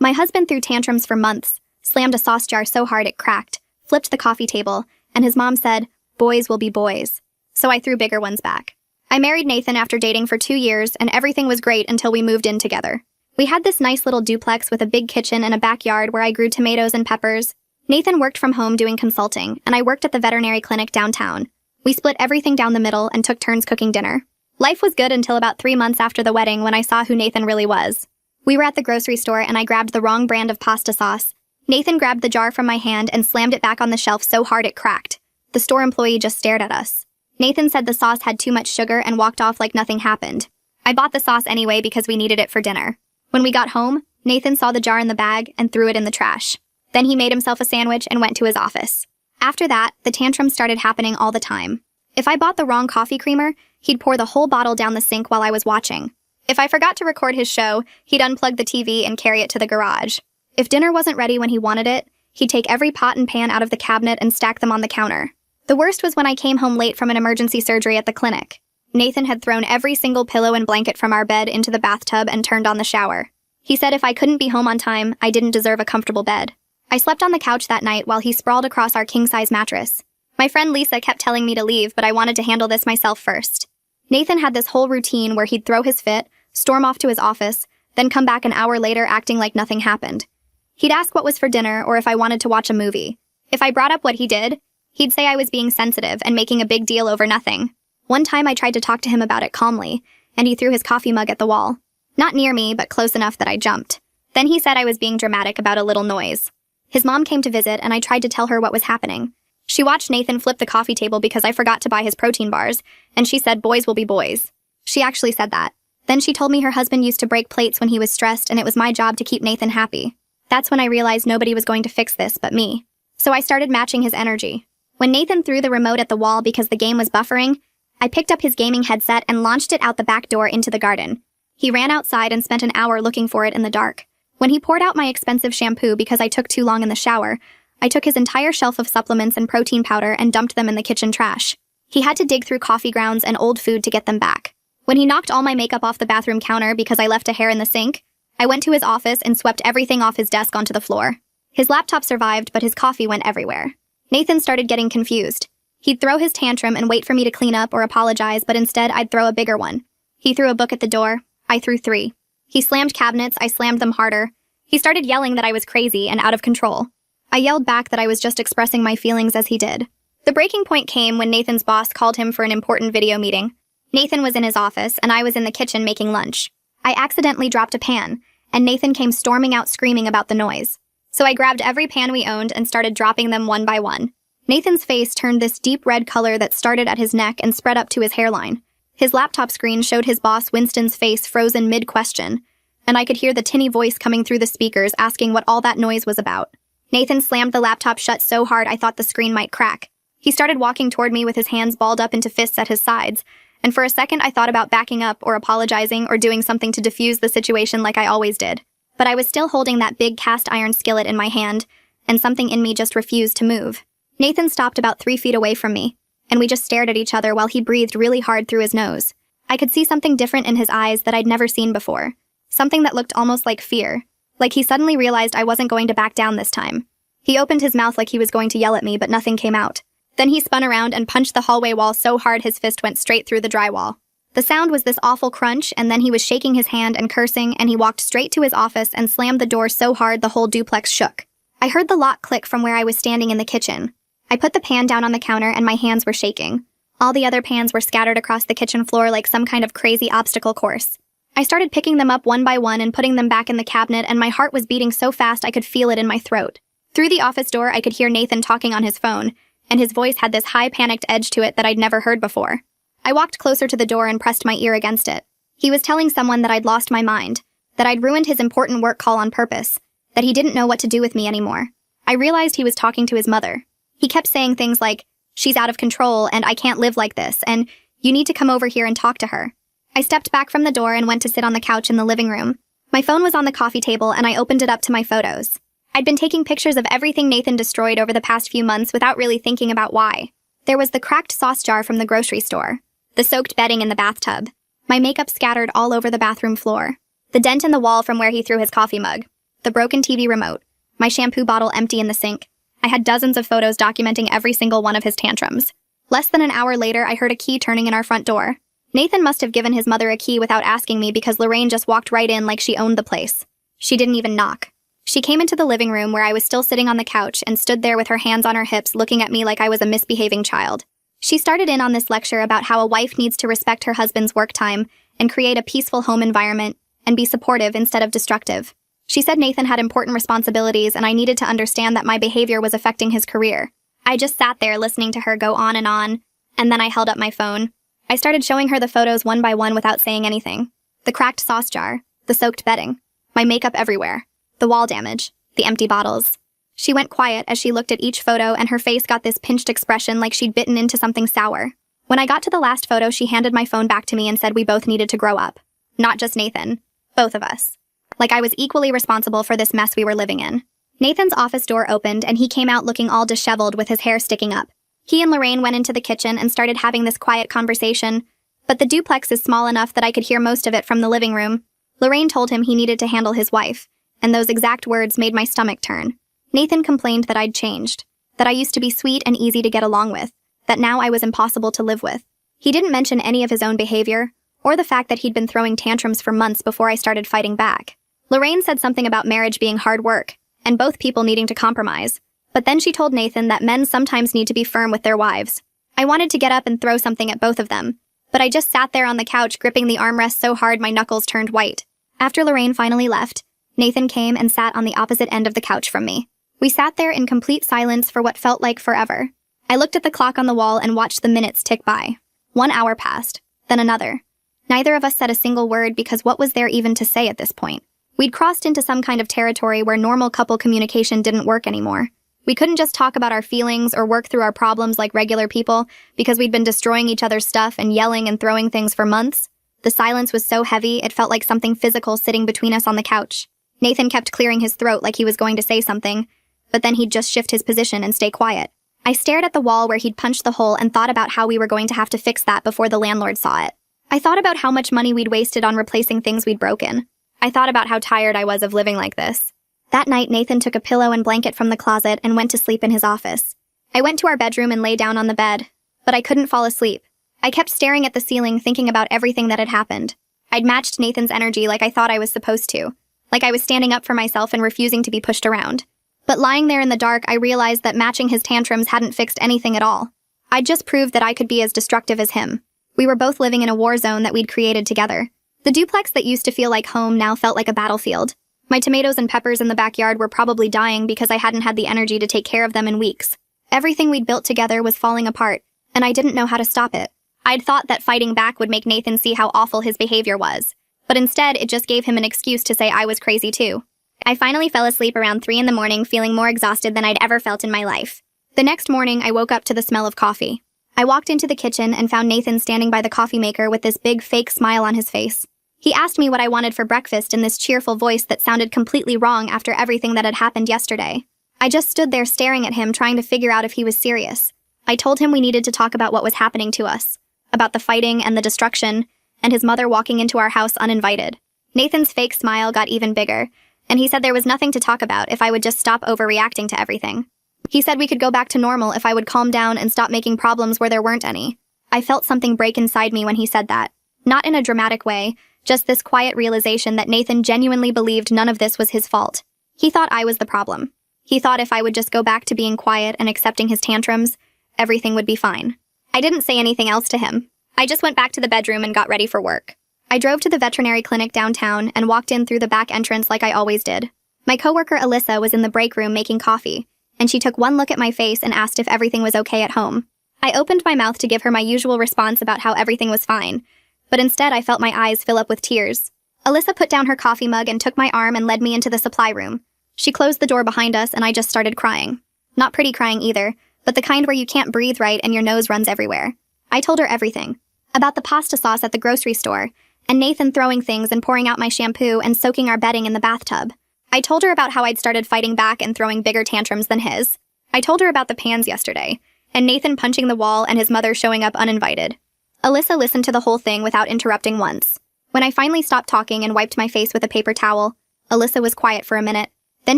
My husband threw tantrums for months, slammed a sauce jar so hard it cracked, flipped the coffee table, and his mom said, "Boys will be boys." So I threw bigger ones back. I married Nathan after dating for 2 years, and everything was great until we moved in together. We had this nice little duplex with a big kitchen and a backyard where I grew tomatoes and peppers. Nathan worked from home doing consulting, and I worked at the veterinary clinic downtown. We split everything down the middle and took turns cooking dinner. Life was good until about 3 months after the wedding when I saw who Nathan really was. We were at the grocery store and I grabbed the wrong brand of pasta sauce. Nathan grabbed the jar from my hand and slammed it back on the shelf so hard it cracked. The store employee just stared at us. Nathan said the sauce had too much sugar and walked off like nothing happened. I bought the sauce anyway because we needed it for dinner. When we got home, Nathan saw the jar in the bag and threw it in the trash. Then he made himself a sandwich and went to his office. After that, the tantrums started happening all the time. If I bought the wrong coffee creamer, he'd pour the whole bottle down the sink while I was watching. If I forgot to record his show, he'd unplug the TV and carry it to the garage. If dinner wasn't ready when he wanted it, he'd take every pot and pan out of the cabinet and stack them on the counter. The worst was when I came home late from an emergency surgery at the clinic. Nathan had thrown every single pillow and blanket from our bed into the bathtub and turned on the shower. He said if I couldn't be home on time, I didn't deserve a comfortable bed. I slept on the couch that night while he sprawled across our king-size mattress. My friend Lisa kept telling me to leave, but I wanted to handle this myself first. Nathan had this whole routine where he'd throw his fit, storm off to his office, then come back an hour later acting like nothing happened. He'd ask what was for dinner or if I wanted to watch a movie. If I brought up what he did, he'd say I was being sensitive and making a big deal over nothing. One time I tried to talk to him about it calmly, and he threw his coffee mug at the wall. Not near me, but close enough that I jumped. Then he said I was being dramatic about a little noise. His mom came to visit, and I tried to tell her what was happening. She watched Nathan flip the coffee table because I forgot to buy his protein bars, and she said boys will be boys. She actually said that. Then she told me her husband used to break plates when he was stressed and it was my job to keep Nathan happy. That's when I realized nobody was going to fix this but me. So I started matching his energy. When Nathan threw the remote at the wall because the game was buffering, I picked up his gaming headset and launched it out the back door into the garden. He ran outside and spent an hour looking for it in the dark. When he poured out my expensive shampoo because I took too long in the shower, I took his entire shelf of supplements and protein powder and dumped them in the kitchen trash. He had to dig through coffee grounds and old food to get them back. When he knocked all my makeup off the bathroom counter because I left a hair in the sink, I went to his office and swept everything off his desk onto the floor. His laptop survived, but his coffee went everywhere. Nathan started getting confused. He'd throw his tantrum and wait for me to clean up or apologize, but instead I'd throw a bigger one. He threw a book at the door. I threw 3. He slammed cabinets. I slammed them harder. He started yelling that I was crazy and out of control. I yelled back that I was just expressing my feelings as he did. The breaking point came when Nathan's boss called him for an important video meeting. Nathan was in his office, and I was in the kitchen making lunch. I accidentally dropped a pan, and Nathan came storming out screaming about the noise. So I grabbed every pan we owned and started dropping them one by one. Nathan's face turned this deep red color that started at his neck and spread up to his hairline. His laptop screen showed his boss Winston's face frozen mid-question, and I could hear the tinny voice coming through the speakers asking what all that noise was about. Nathan slammed the laptop shut so hard I thought the screen might crack. He started walking toward me with his hands balled up into fists at his sides, and for a second I thought about backing up or apologizing or doing something to defuse the situation like I always did. But I was still holding that big cast iron skillet in my hand, and something in me just refused to move. Nathan stopped about 3 feet away from me, and we just stared at each other while he breathed really hard through his nose. I could see something different in his eyes that I'd never seen before. Something that looked almost like fear. Like he suddenly realized I wasn't going to back down this time. He opened his mouth like he was going to yell at me, but nothing came out. Then he spun around and punched the hallway wall so hard his fist went straight through the drywall. The sound was this awful crunch, and then he was shaking his hand and cursing, and he walked straight to his office and slammed the door so hard the whole duplex shook. I heard the lock click from where I was standing in the kitchen. I put the pan down on the counter and my hands were shaking. All the other pans were scattered across the kitchen floor like some kind of crazy obstacle course. I started picking them up one by one and putting them back in the cabinet, and my heart was beating so fast I could feel it in my throat. Through the office door, I could hear Nathan talking on his phone, and his voice had this high, panicked edge to it that I'd never heard before. I walked closer to the door and pressed my ear against it. He was telling someone that I'd lost my mind, that I'd ruined his important work call on purpose, that he didn't know what to do with me anymore. I realized he was talking to his mother. He kept saying things like, "She's out of control, and I can't live like this, and you need to come over here and talk to her." I stepped back from the door and went to sit on the couch in the living room. My phone was on the coffee table, and I opened it up to my photos. I'd been taking pictures of everything Nathan destroyed over the past few months without really thinking about why. There was the cracked sauce jar from the grocery store, the soaked bedding in the bathtub, my makeup scattered all over the bathroom floor, the dent in the wall from where he threw his coffee mug, the broken TV remote, my shampoo bottle empty in the sink. I had dozens of photos documenting every single one of his tantrums. Less than an hour later, I heard a key turning in our front door. Nathan must have given his mother a key without asking me because Lorraine just walked right in like she owned the place. She didn't even knock. She came into the living room where I was still sitting on the couch and stood there with her hands on her hips looking at me like I was a misbehaving child. She started in on this lecture about how a wife needs to respect her husband's work time and create a peaceful home environment and be supportive instead of destructive. She said Nathan had important responsibilities and I needed to understand that my behavior was affecting his career. I just sat there listening to her go on, and then I held up my phone. I started showing her the photos one by one without saying anything. The cracked sauce jar, the soaked bedding, my makeup everywhere, the wall damage, the empty bottles. She went quiet as she looked at each photo and her face got this pinched expression like she'd bitten into something sour. When I got to the last photo, she handed my phone back to me and said we both needed to grow up. Not just Nathan. Both of us. Like I was equally responsible for this mess we were living in. Nathan's office door opened and he came out looking all disheveled with his hair sticking up. He and Lorraine went into the kitchen and started having this quiet conversation, but the duplex is small enough that I could hear most of it from the living room. Lorraine told him he needed to handle his wife, and those exact words made my stomach turn. Nathan complained that I'd changed, that I used to be sweet and easy to get along with, that now I was impossible to live with. He didn't mention any of his own behavior, or the fact that he'd been throwing tantrums for months before I started fighting back. Lorraine said something about marriage being hard work, and both people needing to compromise. But then she told Nathan that men sometimes need to be firm with their wives. I wanted to get up and throw something at both of them, but I just sat there on the couch gripping the armrest so hard my knuckles turned white. After Lorraine finally left, Nathan came and sat on the opposite end of the couch from me. We sat there in complete silence for what felt like forever. I looked at the clock on the wall and watched the minutes tick by. 1 hour passed, then another. Neither of us said a single word because what was there even to say at this point? We'd crossed into some kind of territory where normal couple communication didn't work anymore. We couldn't just talk about our feelings or work through our problems like regular people because we'd been destroying each other's stuff and yelling and throwing things for months. The silence was so heavy it felt like something physical sitting between us on the couch. Nathan kept clearing his throat like he was going to say something, but then he'd just shift his position and stay quiet. I stared at the wall where he'd punched the hole and thought about how we were going to have to fix that before the landlord saw it. I thought about how much money we'd wasted on replacing things we'd broken. I thought about how tired I was of living like this. That night, Nathan took a pillow and blanket from the closet and went to sleep in his office. I went to our bedroom and lay down on the bed, but I couldn't fall asleep. I kept staring at the ceiling thinking about everything that had happened. I'd matched Nathan's energy like I thought I was supposed to, like I was standing up for myself and refusing to be pushed around. But lying there in the dark, I realized that matching his tantrums hadn't fixed anything at all. I'd just proved that I could be as destructive as him. We were both living in a war zone that we'd created together. The duplex that used to feel like home now felt like a battlefield. My tomatoes and peppers in the backyard were probably dying because I hadn't had the energy to take care of them in weeks. Everything we'd built together was falling apart, and I didn't know how to stop it. I'd thought that fighting back would make Nathan see how awful his behavior was, but instead it just gave him an excuse to say I was crazy too. I finally fell asleep around 3 in the morning feeling more exhausted than I'd ever felt in my life. The next morning, I woke up to the smell of coffee. I walked into the kitchen and found Nathan standing by the coffee maker with this big fake smile on his face. He asked me what I wanted for breakfast in this cheerful voice that sounded completely wrong after everything that had happened yesterday. I just stood there staring at him trying to figure out if he was serious. I told him we needed to talk about what was happening to us, about the fighting and the destruction, and his mother walking into our house uninvited. Nathan's fake smile got even bigger, and he said there was nothing to talk about if I would just stop overreacting to everything. He said we could go back to normal if I would calm down and stop making problems where there weren't any. I felt something break inside me when he said that. Not in a dramatic way, just this quiet realization that Nathan genuinely believed none of this was his fault. He thought I was the problem. He thought if I would just go back to being quiet and accepting his tantrums, everything would be fine. I didn't say anything else to him. I just went back to the bedroom and got ready for work. I drove to the veterinary clinic downtown and walked in through the back entrance like I always did. My coworker Alyssa was in the break room making coffee, and she took one look at my face and asked if everything was okay at home. I opened my mouth to give her my usual response about how everything was fine, but instead I felt my eyes fill up with tears. Alyssa put down her coffee mug and took my arm and led me into the supply room. She closed the door behind us and I just started crying. Not pretty crying either, but the kind where you can't breathe right and your nose runs everywhere. I told her everything. About the pasta sauce at the grocery store, and Nathan throwing things and pouring out my shampoo and soaking our bedding in the bathtub. I told her about how I'd started fighting back and throwing bigger tantrums than his. I told her about the pans yesterday, and Nathan punching the wall and his mother showing up uninvited. Alyssa listened to the whole thing without interrupting once. When I finally stopped talking and wiped my face with a paper towel, Alyssa was quiet for a minute. Then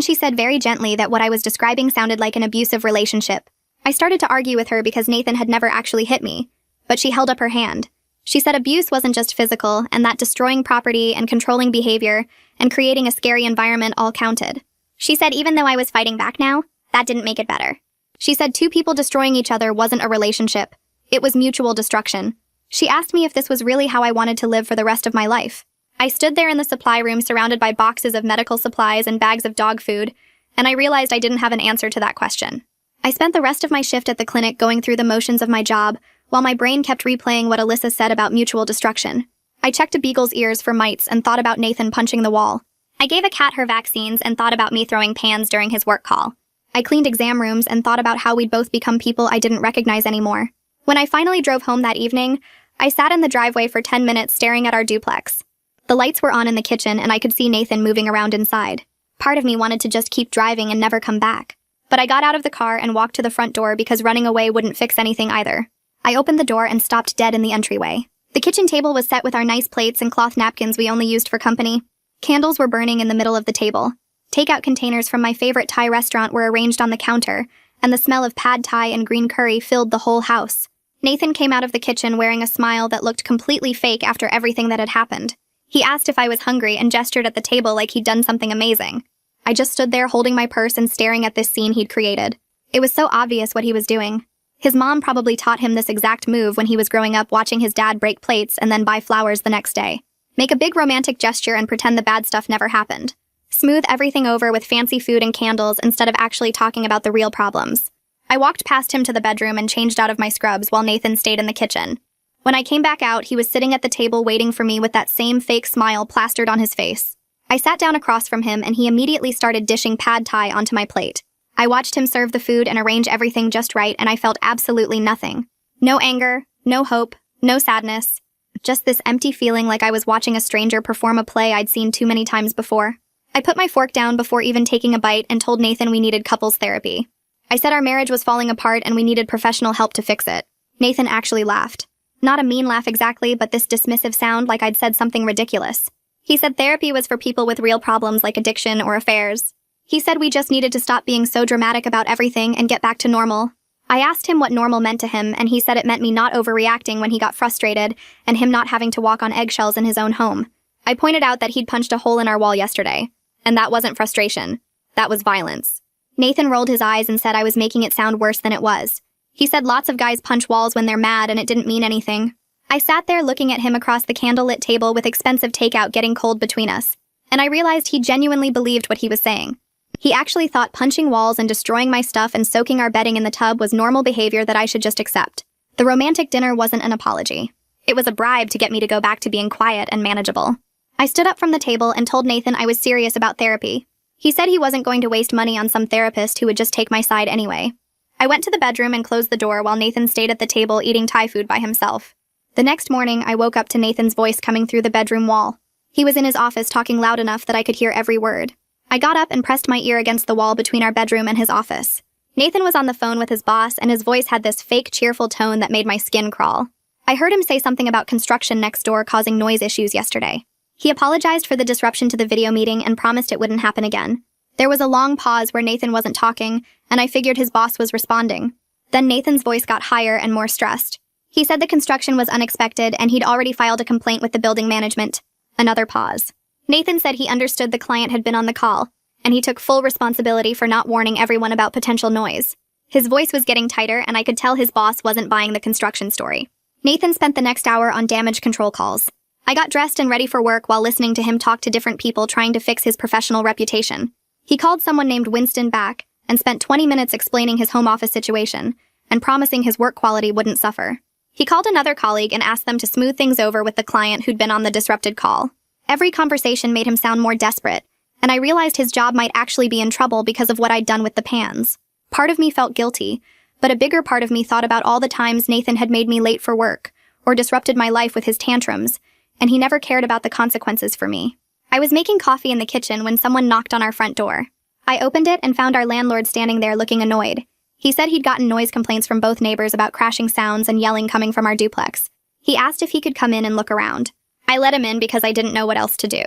she said very gently that what I was describing sounded like an abusive relationship. I started to argue with her because Nathan had never actually hit me, but she held up her hand. She said abuse wasn't just physical, and that destroying property and controlling behavior and creating a scary environment all counted. She said even though I was fighting back now, that didn't make it better. She said two people destroying each other wasn't a relationship. It was mutual destruction. She asked me if this was really how I wanted to live for the rest of my life. I stood there in the supply room surrounded by boxes of medical supplies and bags of dog food, and I realized I didn't have an answer to that question. I spent the rest of my shift at the clinic going through the motions of my job, while my brain kept replaying what Alyssa said about mutual destruction. I checked a beagle's ears for mites and thought about Nathan punching the wall. I gave a cat her vaccines and thought about me throwing pans during his work call. I cleaned exam rooms and thought about how we'd both become people I didn't recognize anymore. When I finally drove home that evening, I sat in the driveway for 10 minutes staring at our duplex. The lights were on in the kitchen and I could see Nathan moving around inside. Part of me wanted to just keep driving and never come back. But I got out of the car and walked to the front door because running away wouldn't fix anything either. I opened the door and stopped dead in the entryway. The kitchen table was set with our nice plates and cloth napkins we only used for company. Candles were burning in the middle of the table. Takeout containers from my favorite Thai restaurant were arranged on the counter, and the smell of pad Thai and green curry filled the whole house. Nathan came out of the kitchen wearing a smile that looked completely fake after everything that had happened. He asked if I was hungry and gestured at the table like he'd done something amazing. I just stood there holding my purse and staring at this scene he'd created. It was so obvious what he was doing. His mom probably taught him this exact move when he was growing up watching his dad break plates and then buy flowers the next day. Make a big romantic gesture and pretend the bad stuff never happened. Smooth everything over with fancy food and candles instead of actually talking about the real problems. I walked past him to the bedroom and changed out of my scrubs while Nathan stayed in the kitchen. When I came back out, he was sitting at the table waiting for me with that same fake smile plastered on his face. I sat down across from him and he immediately started dishing pad Thai onto my plate. I watched him serve the food and arrange everything just right, and I felt absolutely nothing. No anger, no hope, no sadness. Just this empty feeling like I was watching a stranger perform a play I'd seen too many times before. I put my fork down before even taking a bite and told Nathan we needed couples therapy. I said our marriage was falling apart and we needed professional help to fix it. Nathan actually laughed. Not a mean laugh exactly, but this dismissive sound like I'd said something ridiculous. He said therapy was for people with real problems like addiction or affairs. He said we just needed to stop being so dramatic about everything and get back to normal. I asked him what normal meant to him, and he said it meant me not overreacting when he got frustrated and him not having to walk on eggshells in his own home. I pointed out that he'd punched a hole in our wall yesterday. And that wasn't frustration. That was violence. Nathan rolled his eyes and said I was making it sound worse than it was. He said lots of guys punch walls when they're mad and it didn't mean anything. I sat there looking at him across the candlelit table with expensive takeout getting cold between us. And I realized he genuinely believed what he was saying. He actually thought punching walls and destroying my stuff and soaking our bedding in the tub was normal behavior that I should just accept. The romantic dinner wasn't an apology. It was a bribe to get me to go back to being quiet and manageable. I stood up from the table and told Nathan I was serious about therapy. He said he wasn't going to waste money on some therapist who would just take my side anyway. I went to the bedroom and closed the door while Nathan stayed at the table eating Thai food by himself. The next morning, I woke up to Nathan's voice coming through the bedroom wall. He was in his office talking loud enough that I could hear every word. I got up and pressed my ear against the wall between our bedroom and his office. Nathan was on the phone with his boss, and his voice had this fake, cheerful tone that made my skin crawl. I heard him say something about construction next door causing noise issues yesterday. He apologized for the disruption to the video meeting and promised it wouldn't happen again. There was a long pause where Nathan wasn't talking, and I figured his boss was responding. Then Nathan's voice got higher and more stressed. He said the construction was unexpected and he'd already filed a complaint with the building management. Another pause. Nathan said he understood the client had been on the call, and he took full responsibility for not warning everyone about potential noise. His voice was getting tighter, and I could tell his boss wasn't buying the construction story. Nathan spent the next hour on damage control calls. I got dressed and ready for work while listening to him talk to different people trying to fix his professional reputation. He called someone named Winston back and spent 20 minutes explaining his home office situation and promising his work quality wouldn't suffer. He called another colleague and asked them to smooth things over with the client who'd been on the disrupted call. Every conversation made him sound more desperate, and I realized his job might actually be in trouble because of what I'd done with the pans. Part of me felt guilty, but a bigger part of me thought about all the times Nathan had made me late for work or disrupted my life with his tantrums, and he never cared about the consequences for me. I was making coffee in the kitchen when someone knocked on our front door. I opened it and found our landlord standing there looking annoyed. He said he'd gotten noise complaints from both neighbors about crashing sounds and yelling coming from our duplex. He asked if he could come in and look around. I let him in because I didn't know what else to do.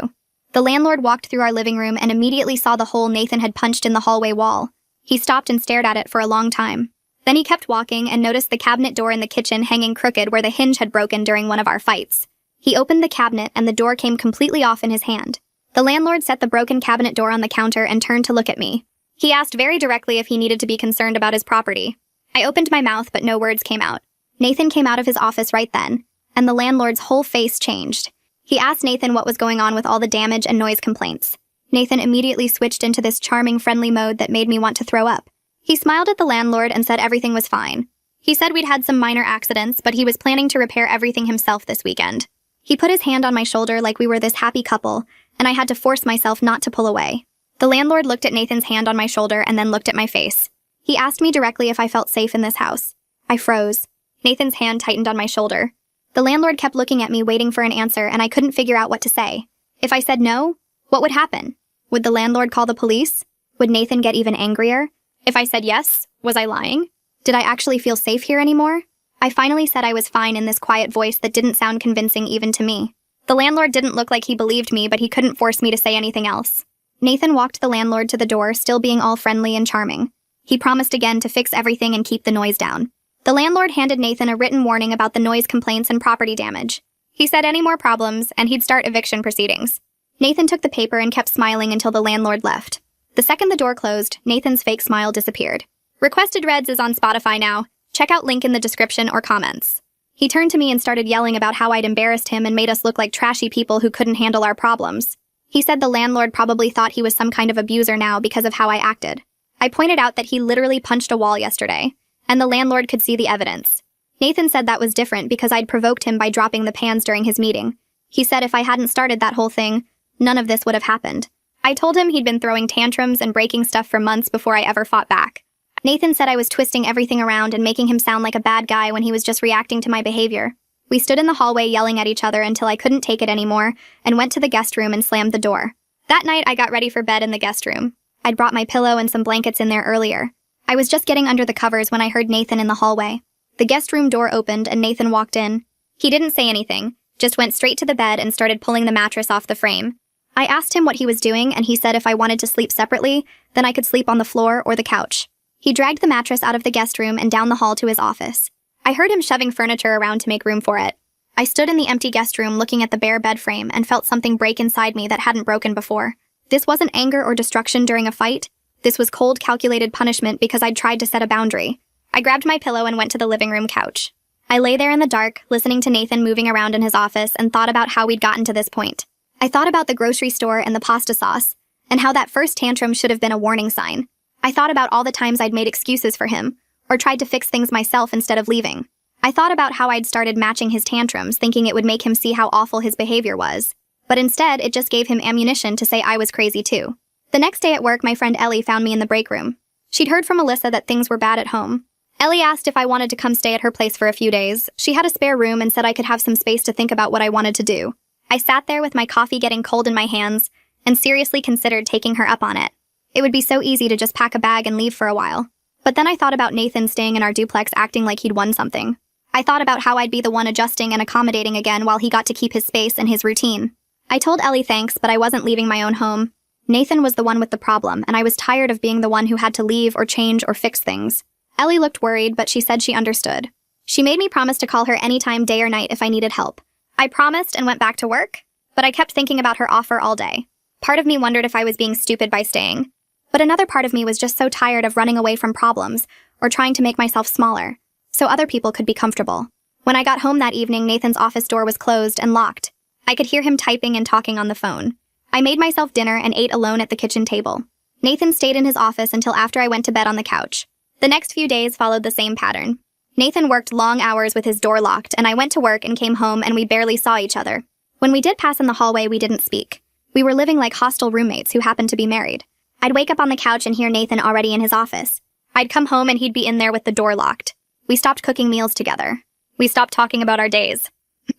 The landlord walked through our living room and immediately saw the hole Nathan had punched in the hallway wall. He stopped and stared at it for a long time. Then he kept walking and noticed the cabinet door in the kitchen hanging crooked where the hinge had broken during one of our fights. He opened the cabinet and the door came completely off in his hand. The landlord set the broken cabinet door on the counter and turned to look at me. He asked very directly if he needed to be concerned about his property. I opened my mouth, but no words came out. Nathan came out of his office right then, and the landlord's whole face changed. He asked Nathan what was going on with all the damage and noise complaints. Nathan immediately switched into this charming, friendly mode that made me want to throw up. He smiled at the landlord and said everything was fine. He said we'd had some minor accidents, but he was planning to repair everything himself this weekend. He put his hand on my shoulder like we were this happy couple, and I had to force myself not to pull away. The landlord looked at Nathan's hand on my shoulder and then looked at my face. He asked me directly if I felt safe in this house. I froze. Nathan's hand tightened on my shoulder. The landlord kept looking at me, waiting for an answer, and I couldn't figure out what to say. If I said no, what would happen? Would the landlord call the police? Would Nathan get even angrier? If I said yes, was I lying? Did I actually feel safe here anymore? I finally said I was fine in this quiet voice that didn't sound convincing even to me. The landlord didn't look like he believed me, but he couldn't force me to say anything else. Nathan walked the landlord to the door, still being all friendly and charming. He promised again to fix everything and keep the noise down. The landlord handed Nathan a written warning about the noise complaints and property damage. He said any more problems, and he'd start eviction proceedings. Nathan took the paper and kept smiling until the landlord left. The second the door closed, Nathan's fake smile disappeared. Requested Reds is on Spotify now. Check out link in the description or comments. He turned to me and started yelling about how I'd embarrassed him and made us look like trashy people who couldn't handle our problems. He said the landlord probably thought he was some kind of abuser now because of how I acted. I pointed out that he literally punched a wall yesterday, and the landlord could see the evidence. Nathan said that was different because I'd provoked him by dropping the pans during his meeting. He said if I hadn't started that whole thing, none of this would have happened. I told him he'd been throwing tantrums and breaking stuff for months before I ever fought back. Nathan said I was twisting everything around and making him sound like a bad guy when he was just reacting to my behavior. We stood in the hallway yelling at each other until I couldn't take it anymore and went to the guest room and slammed the door. That night, I got ready for bed in the guest room. I'd brought my pillow and some blankets in there earlier. I was just getting under the covers when I heard Nathan in the hallway. The guest room door opened and Nathan walked in. He didn't say anything, just went straight to the bed and started pulling the mattress off the frame. I asked him what he was doing, and he said if I wanted to sleep separately, then I could sleep on the floor or the couch. He dragged the mattress out of the guest room and down the hall to his office. I heard him shoving furniture around to make room for it. I stood in the empty guest room looking at the bare bed frame and felt something break inside me that hadn't broken before. This wasn't anger or destruction during a fight. This was cold, calculated punishment because I'd tried to set a boundary. I grabbed my pillow and went to the living room couch. I lay there in the dark, listening to Nathan moving around in his office, and thought about how we'd gotten to this point. I thought about the grocery store and the pasta sauce, and how that first tantrum should have been a warning sign. I thought about all the times I'd made excuses for him, or tried to fix things myself instead of leaving. I thought about how I'd started matching his tantrums, thinking it would make him see how awful his behavior was. But instead, it just gave him ammunition to say I was crazy too. The next day at work, my friend Ellie found me in the break room. She'd heard from Alyssa that things were bad at home. Ellie asked if I wanted to come stay at her place for a few days. She had a spare room and said I could have some space to think about what I wanted to do. I sat there with my coffee getting cold in my hands and seriously considered taking her up on it. It would be so easy to just pack a bag and leave for a while. But then I thought about Nathan staying in our duplex acting like he'd won something. I thought about how I'd be the one adjusting and accommodating again while he got to keep his space and his routine. I told Ellie thanks, but I wasn't leaving my own home. Nathan was the one with the problem, and I was tired of being the one who had to leave or change or fix things. Ellie looked worried, but she said she understood. She made me promise to call her anytime, day or night, if I needed help. I promised and went back to work, but I kept thinking about her offer all day. Part of me wondered if I was being stupid by staying. But another part of me was just so tired of running away from problems or trying to make myself smaller, so other people could be comfortable. When I got home that evening, Nathan's office door was closed and locked. I could hear him typing and talking on the phone. I made myself dinner and ate alone at the kitchen table. Nathan stayed in his office until after I went to bed on the couch. The next few days followed the same pattern. Nathan worked long hours with his door locked, and I went to work and came home and we barely saw each other. When we did pass in the hallway, we didn't speak. We were living like hostile roommates who happened to be married. I'd wake up on the couch and hear Nathan already in his office. I'd come home and he'd be in there with the door locked. We stopped cooking meals together. We stopped talking about our days.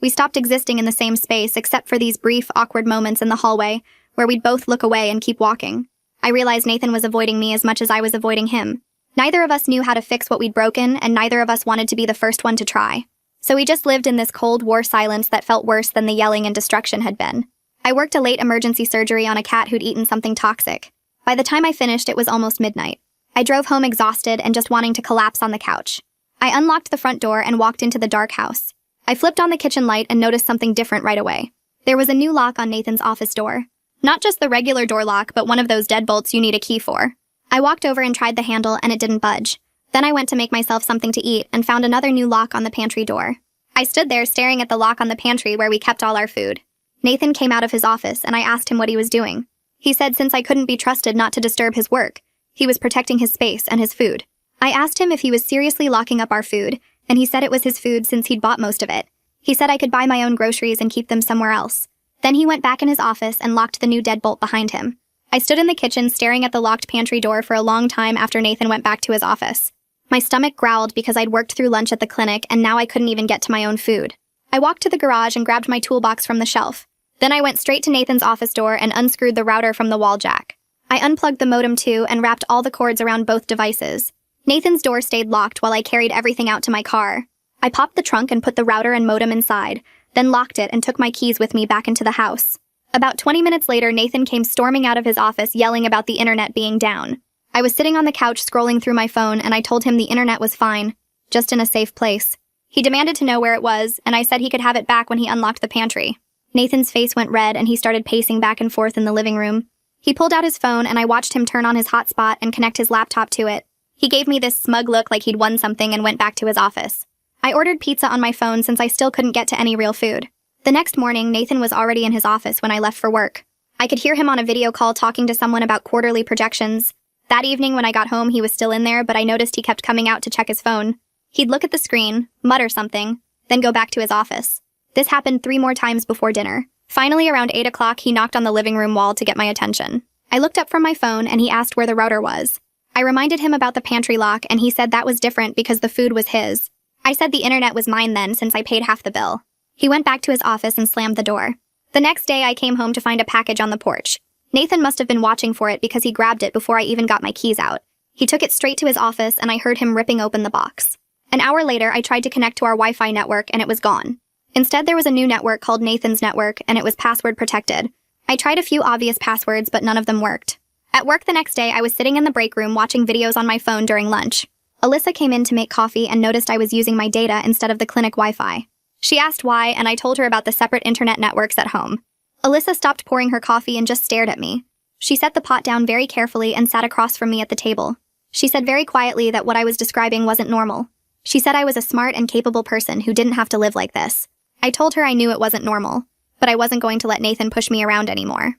We stopped existing in the same space except for these brief, awkward moments in the hallway where we'd both look away and keep walking. I realized Nathan was avoiding me as much as I was avoiding him. Neither of us knew how to fix what we'd broken, and neither of us wanted to be the first one to try. So we just lived in this Cold War silence that felt worse than the yelling and destruction had been. I worked a late emergency surgery on a cat who'd eaten something toxic. By the time I finished, it was almost midnight. I drove home exhausted and just wanting to collapse on the couch. I unlocked the front door and walked into the dark house. I flipped on the kitchen light and noticed something different right away. There was a new lock on Nathan's office door. Not just the regular door lock, but one of those deadbolts you need a key for. I walked over and tried the handle and it didn't budge. Then I went to make myself something to eat and found another new lock on the pantry door. I stood there staring at the lock on the pantry where we kept all our food. Nathan came out of his office and I asked him what he was doing. He said since I couldn't be trusted not to disturb his work, he was protecting his space and his food. I asked him if he was seriously locking up our food, and he said it was his food since he'd bought most of it. He said I could buy my own groceries and keep them somewhere else. Then he went back in his office and locked the new deadbolt behind him. I stood in the kitchen staring at the locked pantry door for a long time after Nathan went back to his office. My stomach growled because I'd worked through lunch at the clinic and now I couldn't even get to my own food. I walked to the garage and grabbed my toolbox from the shelf. Then I went straight to Nathan's office door and unscrewed the router from the wall jack. I unplugged the modem too and wrapped all the cords around both devices. Nathan's door stayed locked while I carried everything out to my car. I popped the trunk and put the router and modem inside, then locked it and took my keys with me back into the house. About 20 minutes later, Nathan came storming out of his office yelling about the internet being down. I was sitting on the couch scrolling through my phone and I told him the internet was fine, just in a safe place. He demanded to know where it was, and I said he could have it back when he unlocked the pantry. Nathan's face went red and he started pacing back and forth in the living room. He pulled out his phone and I watched him turn on his hotspot and connect his laptop to it. He gave me this smug look like he'd won something and went back to his office. I ordered pizza on my phone since I still couldn't get to any real food. The next morning, Nathan was already in his office when I left for work. I could hear him on a video call talking to someone about quarterly projections. That evening when I got home, he was still in there, but I noticed he kept coming out to check his phone. He'd look at the screen, mutter something, then go back to his office. This happened 3 more times before dinner. Finally, around 8 o'clock, he knocked on the living room wall to get my attention. I looked up from my phone and he asked where the router was. I reminded him about the pantry lock and he said that was different because the food was his. I said the internet was mine then since I paid half the bill. He went back to his office and slammed the door. The next day, I came home to find a package on the porch. Nathan must have been watching for it because he grabbed it before I even got my keys out. He took it straight to his office and I heard him ripping open the box. An hour later, I tried to connect to our Wi-Fi network and it was gone. Instead, there was a new network called Nathan's Network and it was password protected. I tried a few obvious passwords, but none of them worked. At work the next day, I was sitting in the break room watching videos on my phone during lunch. Alyssa came in to make coffee and noticed I was using my data instead of the clinic Wi-Fi. She asked why, and I told her about the separate internet networks at home. Alyssa stopped pouring her coffee and just stared at me. She set the pot down very carefully and sat across from me at the table. She said very quietly that what I was describing wasn't normal. She said I was a smart and capable person who didn't have to live like this. I told her I knew it wasn't normal, but I wasn't going to let Nathan push me around anymore.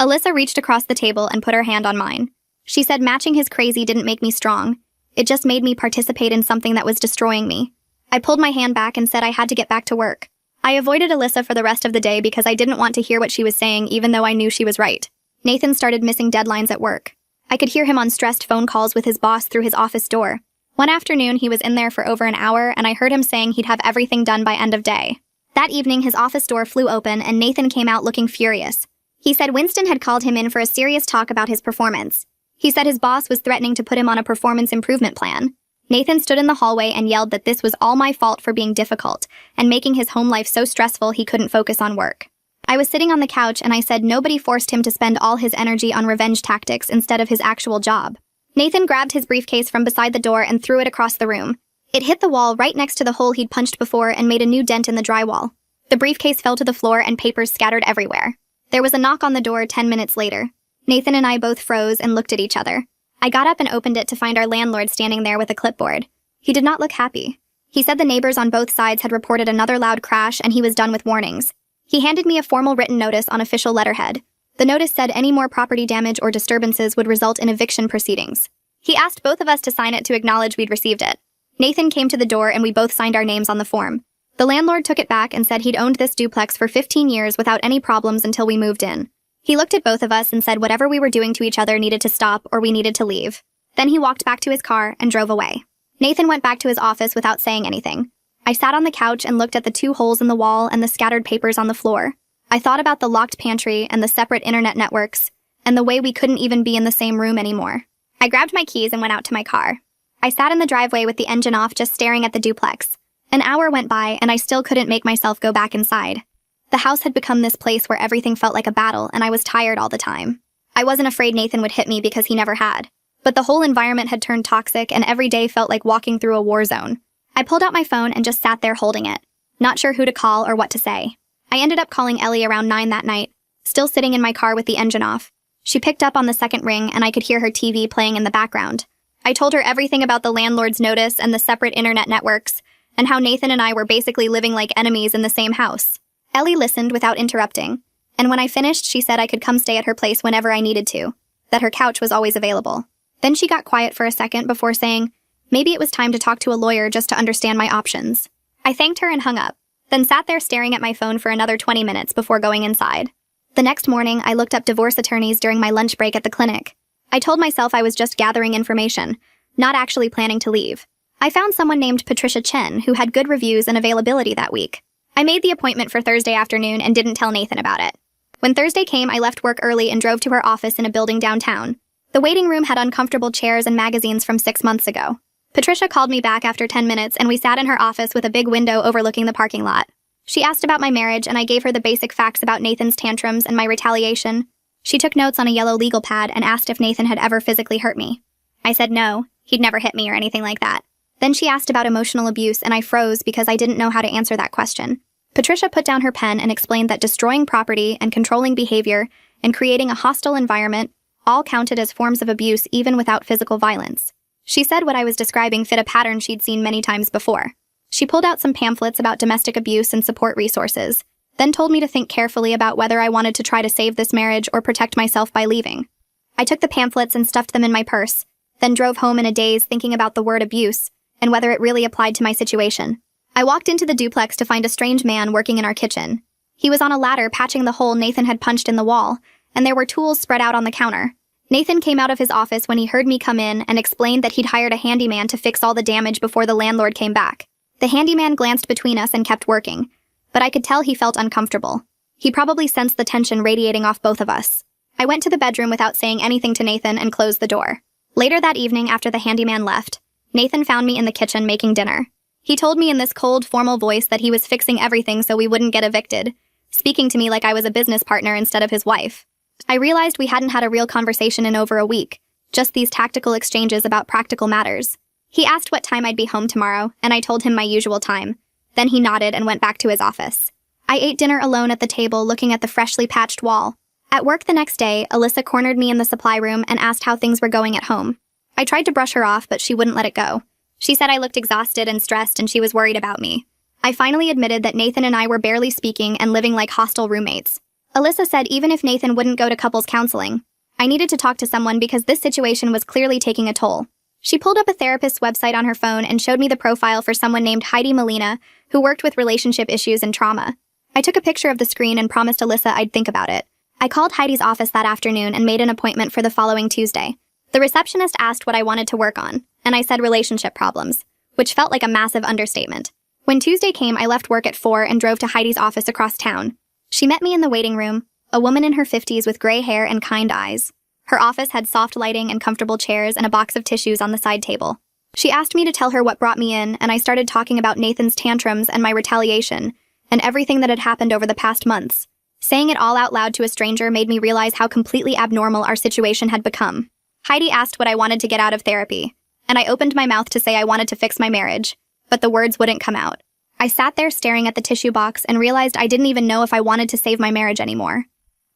Alyssa reached across the table and put her hand on mine. She said matching his crazy didn't make me strong. It just made me participate in something that was destroying me. I pulled my hand back and said I had to get back to work. I avoided Alyssa for the rest of the day because I didn't want to hear what she was saying even though I knew she was right. Nathan started missing deadlines at work. I could hear him on stressed phone calls with his boss through his office door. One afternoon, he was in there for over an hour and I heard him saying he'd have everything done by end of day. That evening, his office door flew open and Nathan came out looking furious. He said Winston had called him in for a serious talk about his performance. He said his boss was threatening to put him on a performance improvement plan. Nathan stood in the hallway and yelled that this was all my fault for being difficult and making his home life so stressful he couldn't focus on work. I was sitting on the couch and I said nobody forced him to spend all his energy on revenge tactics instead of his actual job. Nathan grabbed his briefcase from beside the door and threw it across the room. It hit the wall right next to the hole he'd punched before and made a new dent in the drywall. The briefcase fell to the floor and papers scattered everywhere. There was a knock on the door 10 minutes later. Nathan and I both froze and looked at each other. I got up and opened it to find our landlord standing there with a clipboard. He did not look happy. He said the neighbors on both sides had reported another loud crash and he was done with warnings. He handed me a formal written notice on official letterhead. The notice said any more property damage or disturbances would result in eviction proceedings. He asked both of us to sign it to acknowledge we'd received it. Nathan came to the door and we both signed our names on the form. The landlord took it back and said he'd owned this duplex for 15 years without any problems until we moved in. He looked at both of us and said whatever we were doing to each other needed to stop or we needed to leave. Then he walked back to his car and drove away. Nathan went back to his office without saying anything. I sat on the couch and looked at the 2 holes in the wall and the scattered papers on the floor. I thought about the locked pantry and the separate internet networks, and the way we couldn't even be in the same room anymore. I grabbed my keys and went out to my car. I sat in the driveway with the engine off just staring at the duplex. An hour went by and I still couldn't make myself go back inside. The house had become this place where everything felt like a battle, and I was tired all the time. I wasn't afraid Nathan would hit me because he never had. But the whole environment had turned toxic, and every day felt like walking through a war zone. I pulled out my phone and just sat there holding it, not sure who to call or what to say. I ended up calling Ellie around 9 that night, still sitting in my car with the engine off. She picked up on the second ring, and I could hear her TV playing in the background. I told her everything about the landlord's notice and the separate internet networks, and how Nathan and I were basically living like enemies in the same house. Ellie listened without interrupting, and when I finished, she said I could come stay at her place whenever I needed to, that her couch was always available. Then she got quiet for a second before saying, maybe it was time to talk to a lawyer just to understand my options. I thanked her and hung up, then sat there staring at my phone for another 20 minutes before going inside. The next morning, I looked up divorce attorneys during my lunch break at the clinic. I told myself I was just gathering information, not actually planning to leave. I found someone named Patricia Chen who had good reviews and availability that week. I made the appointment for Thursday afternoon and didn't tell Nathan about it. When Thursday came, I left work early and drove to her office in a building downtown. The waiting room had uncomfortable chairs and magazines from 6 months ago. Patricia called me back after 10 minutes, and we sat in her office with a big window overlooking the parking lot. She asked about my marriage, and I gave her the basic facts about Nathan's tantrums and my retaliation. She took notes on a yellow legal pad and asked if Nathan had ever physically hurt me. I said no, he'd never hit me or anything like that. Then she asked about emotional abuse, and I froze because I didn't know how to answer that question. Patricia put down her pen and explained that destroying property and controlling behavior and creating a hostile environment all counted as forms of abuse even without physical violence. She said what I was describing fit a pattern she'd seen many times before. She pulled out some pamphlets about domestic abuse and support resources, then told me to think carefully about whether I wanted to try to save this marriage or protect myself by leaving. I took the pamphlets and stuffed them in my purse, then drove home in a daze thinking about the word abuse and whether it really applied to my situation. I walked into the duplex to find a strange man working in our kitchen. He was on a ladder patching the hole Nathan had punched in the wall, and there were tools spread out on the counter. Nathan came out of his office when he heard me come in and explained that he'd hired a handyman to fix all the damage before the landlord came back. The handyman glanced between us and kept working, but I could tell he felt uncomfortable. He probably sensed the tension radiating off both of us. I went to the bedroom without saying anything to Nathan and closed the door. Later that evening, after the handyman left, Nathan found me in the kitchen making dinner. He told me in this cold, formal voice that he was fixing everything so we wouldn't get evicted, speaking to me like I was a business partner instead of his wife. I realized we hadn't had a real conversation in over a week, just these tactical exchanges about practical matters. He asked what time I'd be home tomorrow, and I told him my usual time. Then he nodded and went back to his office. I ate dinner alone at the table, looking at the freshly patched wall. At work the next day, Alyssa cornered me in the supply room and asked how things were going at home. I tried to brush her off, but she wouldn't let it go. She said I looked exhausted and stressed and she was worried about me. I finally admitted that Nathan and I were barely speaking and living like hostile roommates. Alyssa said even if Nathan wouldn't go to couples counseling, I needed to talk to someone because this situation was clearly taking a toll. She pulled up a therapist's website on her phone and showed me the profile for someone named Heidi Molina, who worked with relationship issues and trauma. I took a picture of the screen and promised Alyssa I'd think about it. I called Heidi's office that afternoon and made an appointment for the following Tuesday. The receptionist asked what I wanted to work on, and I said relationship problems, which felt like a massive understatement. When Tuesday came, I left work at 4 and drove to Heidi's office across town. She met me in the waiting room, a woman in her 50s with gray hair and kind eyes. Her office had soft lighting and comfortable chairs and a box of tissues on the side table. She asked me to tell her what brought me in, and I started talking about Nathan's tantrums and my retaliation, and everything that had happened over the past months. Saying it all out loud to a stranger made me realize how completely abnormal our situation had become. Heidi asked what I wanted to get out of therapy, and I opened my mouth to say I wanted to fix my marriage, but the words wouldn't come out. I sat there staring at the tissue box and realized I didn't even know if I wanted to save my marriage anymore.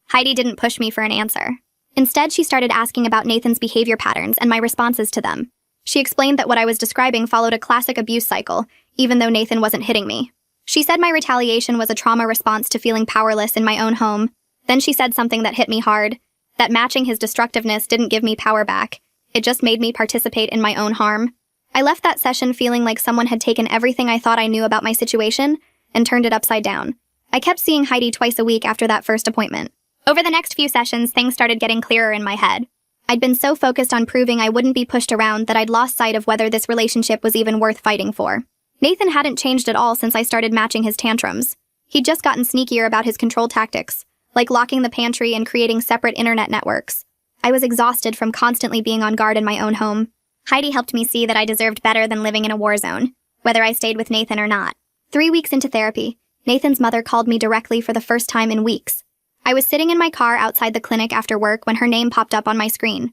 Heidi didn't push me for an answer. Instead, she started asking about Nathan's behavior patterns and my responses to them. She explained that what I was describing followed a classic abuse cycle, even though Nathan wasn't hitting me. She said my retaliation was a trauma response to feeling powerless in my own home. Then she said something that hit me hard, that matching his destructiveness didn't give me power back. It just made me participate in my own harm. I left that session feeling like someone had taken everything I thought I knew about my situation and turned it upside down. I kept seeing Heidi twice a week after that first appointment. Over the next few sessions, things started getting clearer in my head. I'd been so focused on proving I wouldn't be pushed around that I'd lost sight of whether this relationship was even worth fighting for. Nathan hadn't changed at all since I started matching his tantrums. He'd just gotten sneakier about his control tactics, like locking the pantry and creating separate internet networks. I was exhausted from constantly being on guard in my own home. Heidi helped me see that I deserved better than living in a war zone, whether I stayed with Nathan or not. 3 weeks into therapy, Nathan's mother called me directly for the first time in weeks. I was sitting in my car outside the clinic after work when her name popped up on my screen.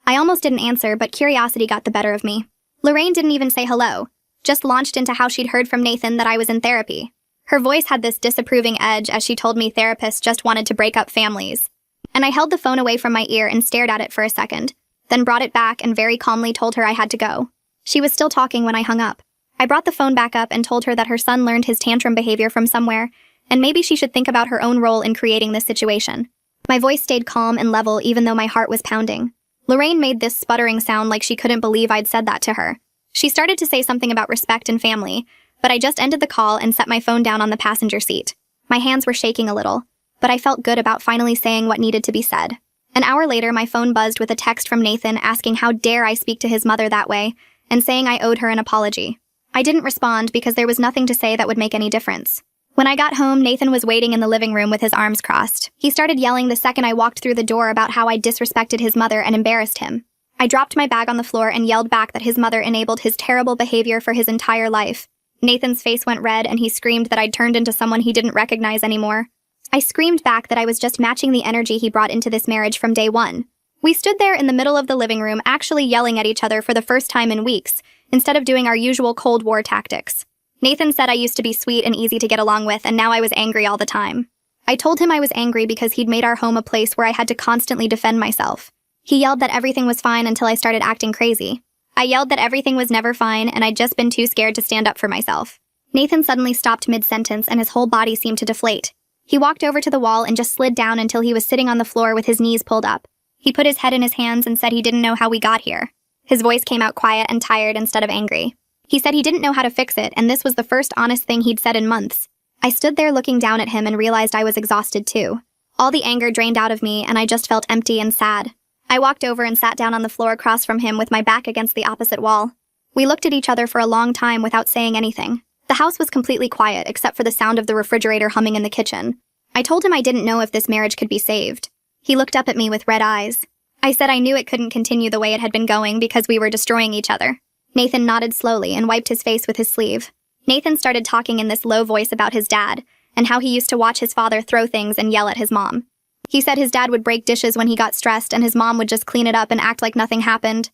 I almost didn't answer, but curiosity got the better of me. Lorraine didn't even say hello, just launched into how she'd heard from Nathan that I was in therapy. Her voice had this disapproving edge as she told me therapists just wanted to break up families. And I held the phone away from my ear and stared at it for a second, then brought it back and very calmly told her I had to go. She was still talking when I hung up. I brought the phone back up and told her that her son learned his tantrum behavior from somewhere, and maybe she should think about her own role in creating this situation. My voice stayed calm and level even though my heart was pounding. Lorraine made this sputtering sound like she couldn't believe I'd said that to her. She started to say something about respect and family, but I just ended the call and set my phone down on the passenger seat. My hands were shaking a little, but I felt good about finally saying what needed to be said. An hour later, my phone buzzed with a text from Nathan asking how dare I speak to his mother that way, and saying I owed her an apology. I didn't respond because there was nothing to say that would make any difference. When I got home, Nathan was waiting in the living room with his arms crossed. He started yelling the second I walked through the door about how I disrespected his mother and embarrassed him. I dropped my bag on the floor and yelled back that his mother enabled his terrible behavior for his entire life. Nathan's face went red and he screamed that I'd turned into someone he didn't recognize anymore. I screamed back that I was just matching the energy he brought into this marriage from day one. We stood there in the middle of the living room actually yelling at each other for the first time in weeks, instead of doing our usual Cold War tactics. Nathan said I used to be sweet and easy to get along with, and now I was angry all the time. I told him I was angry because he'd made our home a place where I had to constantly defend myself. He yelled that everything was fine until I started acting crazy. I yelled that everything was never fine and I'd just been too scared to stand up for myself. Nathan suddenly stopped mid-sentence and his whole body seemed to deflate. He walked over to the wall and just slid down until he was sitting on the floor with his knees pulled up. He put his head in his hands and said he didn't know how we got here. His voice came out quiet and tired instead of angry. He said he didn't know how to fix it, and this was the first honest thing he'd said in months. I stood there looking down at him and realized I was exhausted too. All the anger drained out of me, and I just felt empty and sad. I walked over and sat down on the floor across from him with my back against the opposite wall. We looked at each other for a long time without saying anything. The house was completely quiet except for the sound of the refrigerator humming in the kitchen. I told him I didn't know if this marriage could be saved. He looked up at me with red eyes. I said I knew it couldn't continue the way it had been going because we were destroying each other. Nathan nodded slowly and wiped his face with his sleeve. Nathan started talking in this low voice about his dad, and how he used to watch his father throw things and yell at his mom. He said his dad would break dishes when he got stressed and his mom would just clean it up and act like nothing happened.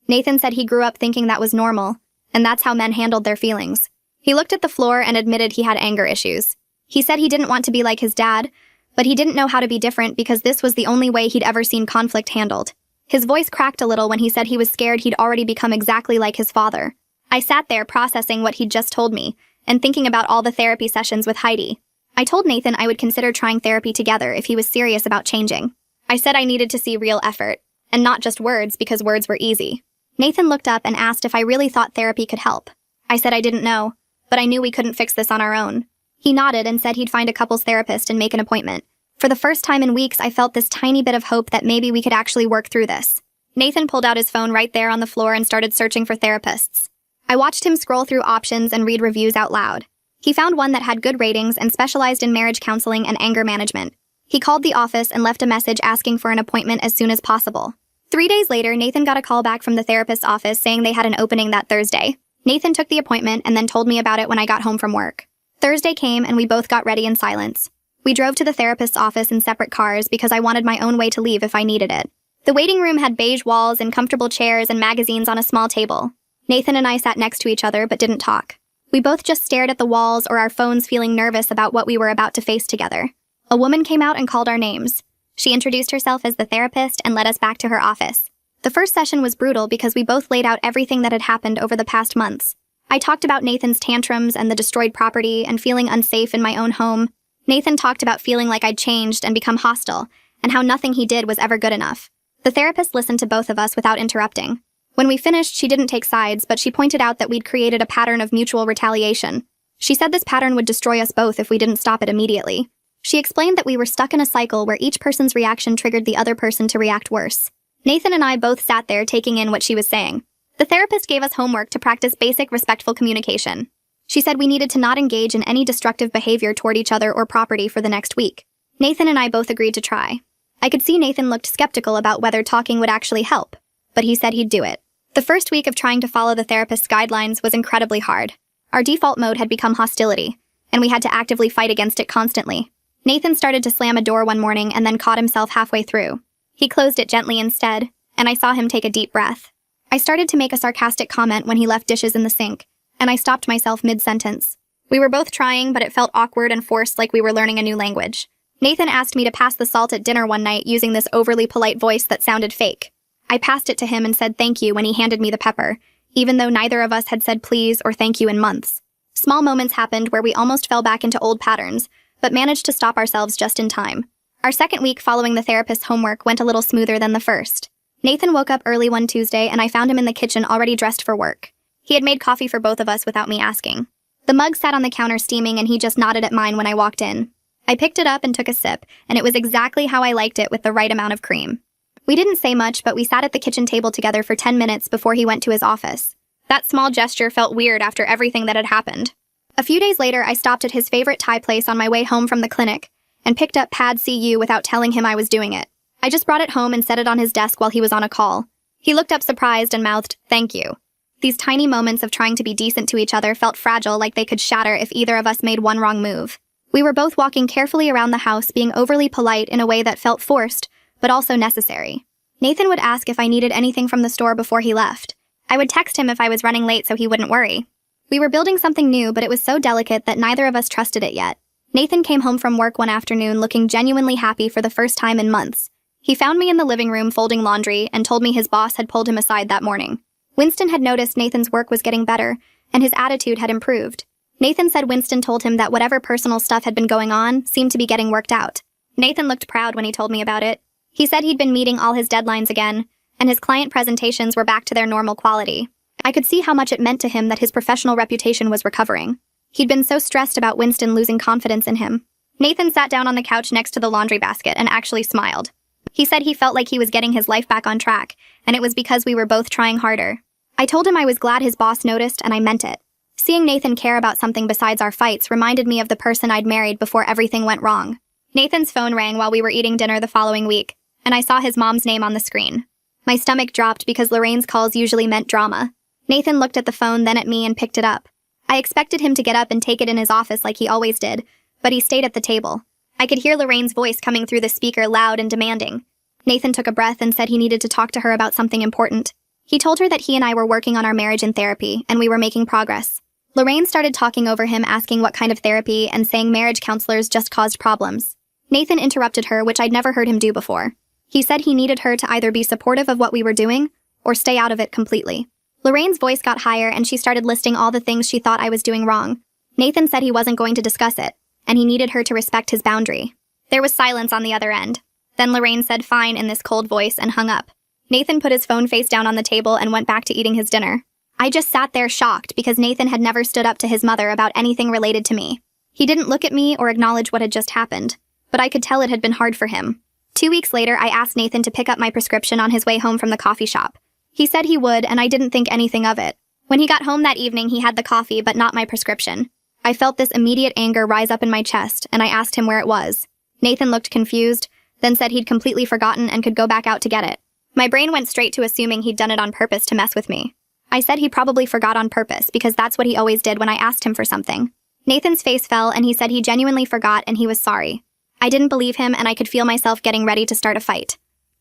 Nathan said he grew up thinking that was normal, and that's how men handled their feelings. He looked at the floor and admitted he had anger issues. He said he didn't want to be like his dad, but he didn't know how to be different because this was the only way he'd ever seen conflict handled. His voice cracked a little when he said he was scared he'd already become exactly like his father. I sat there processing what he'd just told me, and thinking about all the therapy sessions with Heidi. I told Nathan I would consider trying therapy together if he was serious about changing. I said I needed to see real effort, and not just words because words were easy. Nathan looked up and asked if I really thought therapy could help. I said I didn't know, but I knew we couldn't fix this on our own. He nodded and said he'd find a couples therapist and make an appointment. For the first time in weeks, I felt this tiny bit of hope that maybe we could actually work through this. Nathan pulled out his phone right there on the floor and started searching for therapists. I watched him scroll through options and read reviews out loud. He found one that had good ratings and specialized in marriage counseling and anger management. He called the office and left a message asking for an appointment as soon as possible. 3 days later, Nathan got a call back from the therapist's office saying they had an opening that Thursday. Nathan took the appointment and then told me about it when I got home from work. Thursday came and we both got ready in silence. We drove to the therapist's office in separate cars because I wanted my own way to leave if I needed it. The waiting room had beige walls and comfortable chairs and magazines on a small table. Nathan and I sat next to each other but didn't talk. We both just stared at the walls or our phones feeling nervous about what we were about to face together. A woman came out and called our names. She introduced herself as the therapist and led us back to her office. The first session was brutal because we both laid out everything that had happened over the past months. I talked about Nathan's tantrums and the destroyed property and feeling unsafe in my own home. Nathan talked about feeling like I'd changed and become hostile, and how nothing he did was ever good enough. The therapist listened to both of us without interrupting. When we finished, she didn't take sides, but she pointed out that we'd created a pattern of mutual retaliation. She said this pattern would destroy us both if we didn't stop it immediately. She explained that we were stuck in a cycle where each person's reaction triggered the other person to react worse. Nathan and I both sat there taking in what she was saying. The therapist gave us homework to practice basic respectful communication. She said we needed to not engage in any destructive behavior toward each other or property for the next week. Nathan and I both agreed to try. I could see Nathan looked skeptical about whether talking would actually help, but he said he'd do it. The first week of trying to follow the therapist's guidelines was incredibly hard. Our default mode had become hostility, and we had to actively fight against it constantly. Nathan started to slam a door one morning and then caught himself halfway through. He closed it gently instead, and I saw him take a deep breath. I started to make a sarcastic comment when he left dishes in the sink, and I stopped myself mid-sentence. We were both trying, but it felt awkward and forced, like we were learning a new language. Nathan asked me to pass the salt at dinner one night using this overly polite voice that sounded fake. I passed it to him and said thank you when he handed me the pepper, even though neither of us had said please or thank you in months. Small moments happened where we almost fell back into old patterns, but managed to stop ourselves just in time. Our second week following the therapist's homework went a little smoother than the first. Nathan woke up early one Tuesday and I found him in the kitchen already dressed for work. He had made coffee for both of us without me asking. The mug sat on the counter steaming and he just nodded at mine when I walked in. I picked it up and took a sip, and it was exactly how I liked it with the right amount of cream. We didn't say much, but we sat at the kitchen table together for 10 minutes before he went to his office. That small gesture felt weird after everything that had happened. A few days later, I stopped at his favorite Thai place on my way home from the clinic and picked up Pad CU without telling him I was doing it. I just brought it home and set it on his desk while he was on a call. He looked up surprised and mouthed, "Thank you." These tiny moments of trying to be decent to each other felt fragile, like they could shatter if either of us made one wrong move. We were both walking carefully around the house, being overly polite in a way that felt forced, but also necessary. Nathan would ask if I needed anything from the store before he left. I would text him if I was running late so he wouldn't worry. We were building something new, but it was so delicate that neither of us trusted it yet. Nathan came home from work one afternoon looking genuinely happy for the first time in months. He found me in the living room folding laundry and told me his boss had pulled him aside that morning. Winston had noticed Nathan's work was getting better, and his attitude had improved. Nathan said Winston told him that whatever personal stuff had been going on seemed to be getting worked out. Nathan looked proud when he told me about it. He said he'd been meeting all his deadlines again, and his client presentations were back to their normal quality. I could see how much it meant to him that his professional reputation was recovering. He'd been so stressed about Winston losing confidence in him. Nathan sat down on the couch next to the laundry basket and actually smiled. He said he felt like he was getting his life back on track, and it was because we were both trying harder. I told him I was glad his boss noticed, and I meant it. Seeing Nathan care about something besides our fights reminded me of the person I'd married before everything went wrong. Nathan's phone rang while we were eating dinner the following week, and I saw his mom's name on the screen. My stomach dropped because Lorraine's calls usually meant drama. Nathan looked at the phone, then at me, and picked it up. I expected him to get up and take it in his office like he always did, but he stayed at the table. I could hear Lorraine's voice coming through the speaker, loud and demanding. Nathan took a breath and said he needed to talk to her about something important. He told her that he and I were working on our marriage in therapy, and we were making progress. Lorraine started talking over him, asking what kind of therapy, and saying marriage counselors just caused problems. Nathan interrupted her, which I'd never heard him do before. He said he needed her to either be supportive of what we were doing, or stay out of it completely. Lorraine's voice got higher, and she started listing all the things she thought I was doing wrong. Nathan said he wasn't going to discuss it, and he needed her to respect his boundary. There was silence on the other end. Then Lorraine said fine in this cold voice and hung up. Nathan put his phone face down on the table and went back to eating his dinner. I just sat there shocked because Nathan had never stood up to his mother about anything related to me. He didn't look at me or acknowledge what had just happened, but I could tell it had been hard for him. 2 weeks later, I asked Nathan to pick up my prescription on his way home from the coffee shop. He said he would, and I didn't think anything of it. When he got home that evening, he had the coffee, but not my prescription. I felt this immediate anger rise up in my chest, and I asked him where it was. Nathan looked confused, then said he'd completely forgotten and could go back out to get it. My brain went straight to assuming he'd done it on purpose to mess with me. I said he probably forgot on purpose because that's what he always did when I asked him for something. Nathan's face fell and he said he genuinely forgot and he was sorry. I didn't believe him and I could feel myself getting ready to start a fight.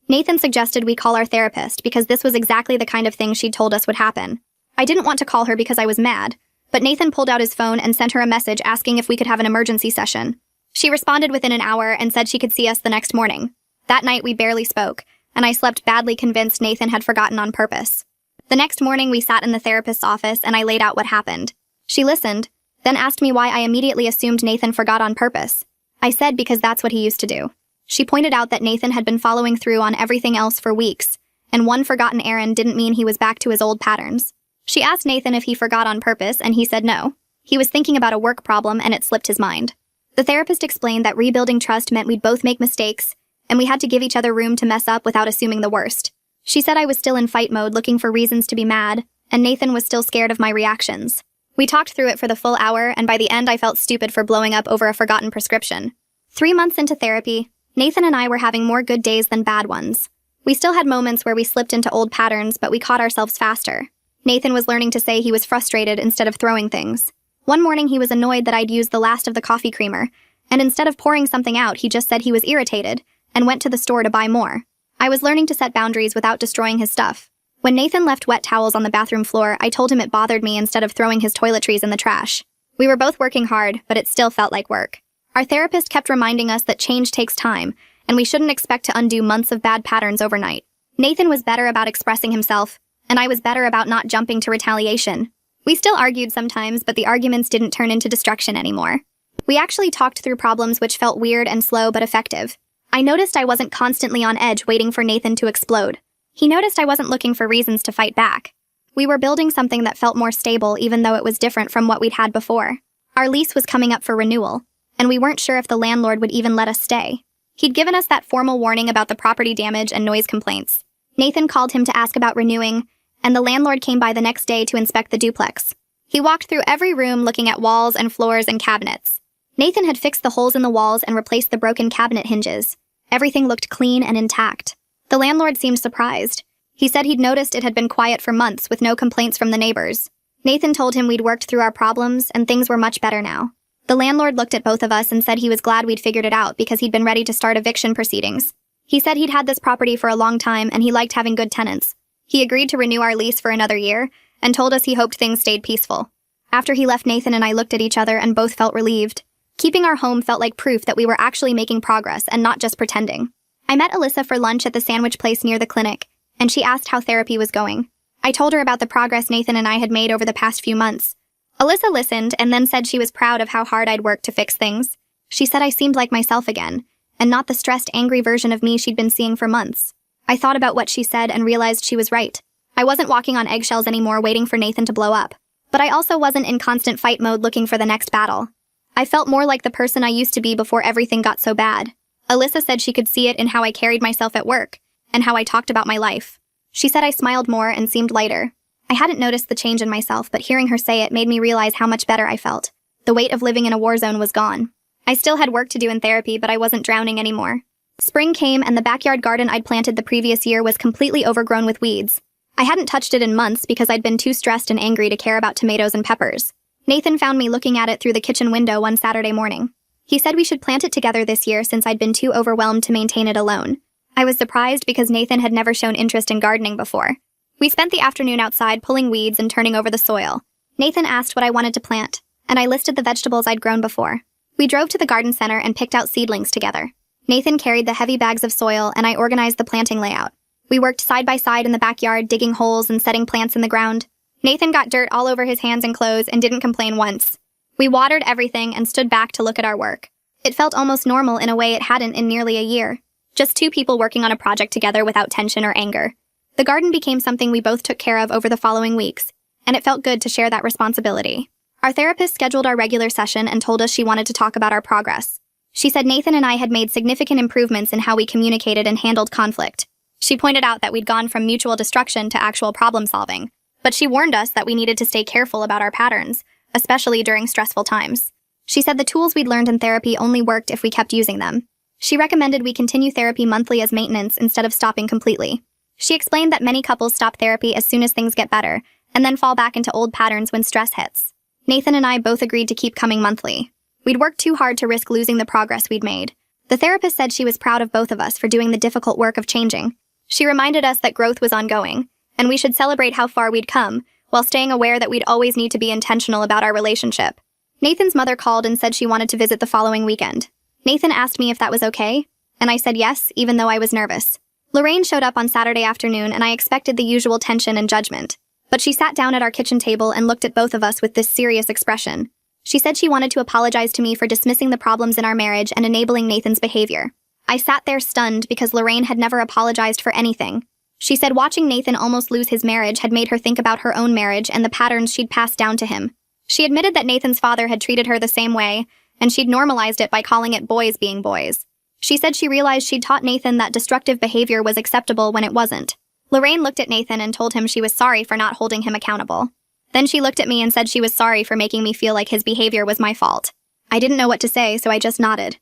Nathan suggested we call our therapist because this was exactly the kind of thing she'd told us would happen. I didn't want to call her because I was mad, but Nathan pulled out his phone and sent her a message asking if we could have an emergency session. She responded within an hour and said she could see us the next morning. That night we barely spoke, and I slept badly convinced Nathan had forgotten on purpose. The next morning we sat in the therapist's office and I laid out what happened. She listened, then asked me why I immediately assumed Nathan forgot on purpose. I said because that's what he used to do. She pointed out that Nathan had been following through on everything else for weeks, and one forgotten errand didn't mean he was back to his old patterns. She asked Nathan if he forgot on purpose, and he said no. He was thinking about a work problem and it slipped his mind. The therapist explained that rebuilding trust meant we'd both make mistakes, and we had to give each other room to mess up without assuming the worst. She said I was still in fight mode looking for reasons to be mad, and Nathan was still scared of my reactions. We talked through it for the full hour, and by the end I felt stupid for blowing up over a forgotten prescription. 3 months into therapy, Nathan and I were having more good days than bad ones. We still had moments where we slipped into old patterns, but we caught ourselves faster. Nathan was learning to say he was frustrated instead of throwing things. One morning he was annoyed that I'd used the last of the coffee creamer, and instead of pouring something out, he just said he was irritated and went to the store to buy more. I was learning to set boundaries without destroying his stuff. When Nathan left wet towels on the bathroom floor, I told him it bothered me instead of throwing his toiletries in the trash. We were both working hard, but it still felt like work. Our therapist kept reminding us that change takes time, and we shouldn't expect to undo months of bad patterns overnight. Nathan was better about expressing himself, and I was better about not jumping to retaliation. We still argued sometimes, but the arguments didn't turn into destruction anymore. We actually talked through problems which felt weird and slow but effective. I noticed I wasn't constantly on edge waiting for Nathan to explode. He noticed I wasn't looking for reasons to fight back. We were building something that felt more stable even though it was different from what we'd had before. Our lease was coming up for renewal, and we weren't sure if the landlord would even let us stay. He'd given us that formal warning about the property damage and noise complaints. Nathan called him to ask about renewing, and the landlord came by the next day to inspect the duplex. He walked through every room looking at walls and floors and cabinets. Nathan had fixed the holes in the walls and replaced the broken cabinet hinges. Everything looked clean and intact. The landlord seemed surprised. He said he'd noticed it had been quiet for months with no complaints from the neighbors. Nathan told him we'd worked through our problems and things were much better now. The landlord looked at both of us and said he was glad we'd figured it out because he'd been ready to start eviction proceedings. He said he'd had this property for a long time and he liked having good tenants. He agreed to renew our lease for another year and told us he hoped things stayed peaceful. After he left, Nathan and I looked at each other and both felt relieved. Keeping our home felt like proof that we were actually making progress and not just pretending. I met Alyssa for lunch at the sandwich place near the clinic, and she asked how therapy was going. I told her about the progress Nathan and I had made over the past few months. Alyssa listened and then said she was proud of how hard I'd worked to fix things. She said I seemed like myself again, and not the stressed, angry version of me she'd been seeing for months. I thought about what she said and realized she was right. I wasn't walking on eggshells anymore waiting for Nathan to blow up. But I also wasn't in constant fight mode looking for the next battle. I felt more like the person I used to be before everything got so bad. Alyssa said she could see it in how I carried myself at work, and how I talked about my life. She said I smiled more and seemed lighter. I hadn't noticed the change in myself, but hearing her say it made me realize how much better I felt. The weight of living in a war zone was gone. I still had work to do in therapy, but I wasn't drowning anymore. Spring came and the backyard garden I'd planted the previous year was completely overgrown with weeds. I hadn't touched it in months because I'd been too stressed and angry to care about tomatoes and peppers. Nathan found me looking at it through the kitchen window one Saturday morning. He said we should plant it together this year since I'd been too overwhelmed to maintain it alone. I was surprised because Nathan had never shown interest in gardening before. We spent the afternoon outside pulling weeds and turning over the soil. Nathan asked what I wanted to plant, and I listed the vegetables I'd grown before. We drove to the garden center and picked out seedlings together. Nathan carried the heavy bags of soil and I organized the planting layout. We worked side by side in the backyard, digging holes and setting plants in the ground. Nathan got dirt all over his hands and clothes and didn't complain once. We watered everything and stood back to look at our work. It felt almost normal in a way it hadn't in nearly a year. Just two people working on a project together without tension or anger. The garden became something we both took care of over the following weeks, and it felt good to share that responsibility. Our therapist scheduled our regular session and told us she wanted to talk about our progress. She said Nathan and I had made significant improvements in how we communicated and handled conflict. She pointed out that we'd gone from mutual destruction to actual problem solving, but she warned us that we needed to stay careful about our patterns, especially during stressful times. She said the tools we'd learned in therapy only worked if we kept using them. She recommended we continue therapy monthly as maintenance instead of stopping completely. She explained that many couples stop therapy as soon as things get better, and then fall back into old patterns when stress hits. Nathan and I both agreed to keep coming monthly. We'd worked too hard to risk losing the progress we'd made. The therapist said she was proud of both of us for doing the difficult work of changing. She reminded us that growth was ongoing, and we should celebrate how far we'd come, while staying aware that we'd always need to be intentional about our relationship. Nathan's mother called and said she wanted to visit the following weekend. Nathan asked me if that was okay, and I said yes, even though I was nervous. Lorraine showed up on Saturday afternoon, and I expected the usual tension and judgment. But she sat down at our kitchen table and looked at both of us with this serious expression. She said she wanted to apologize to me for dismissing the problems in our marriage and enabling Nathan's behavior. I sat there stunned because Lorraine had never apologized for anything. She said watching Nathan almost lose his marriage had made her think about her own marriage and the patterns she'd passed down to him. She admitted that Nathan's father had treated her the same way, and she'd normalized it by calling it boys being boys. She said she realized she'd taught Nathan that destructive behavior was acceptable when it wasn't. Lorraine looked at Nathan and told him she was sorry for not holding him accountable. Then she looked at me and said she was sorry for making me feel like his behavior was my fault. I didn't know what to say, so I just nodded.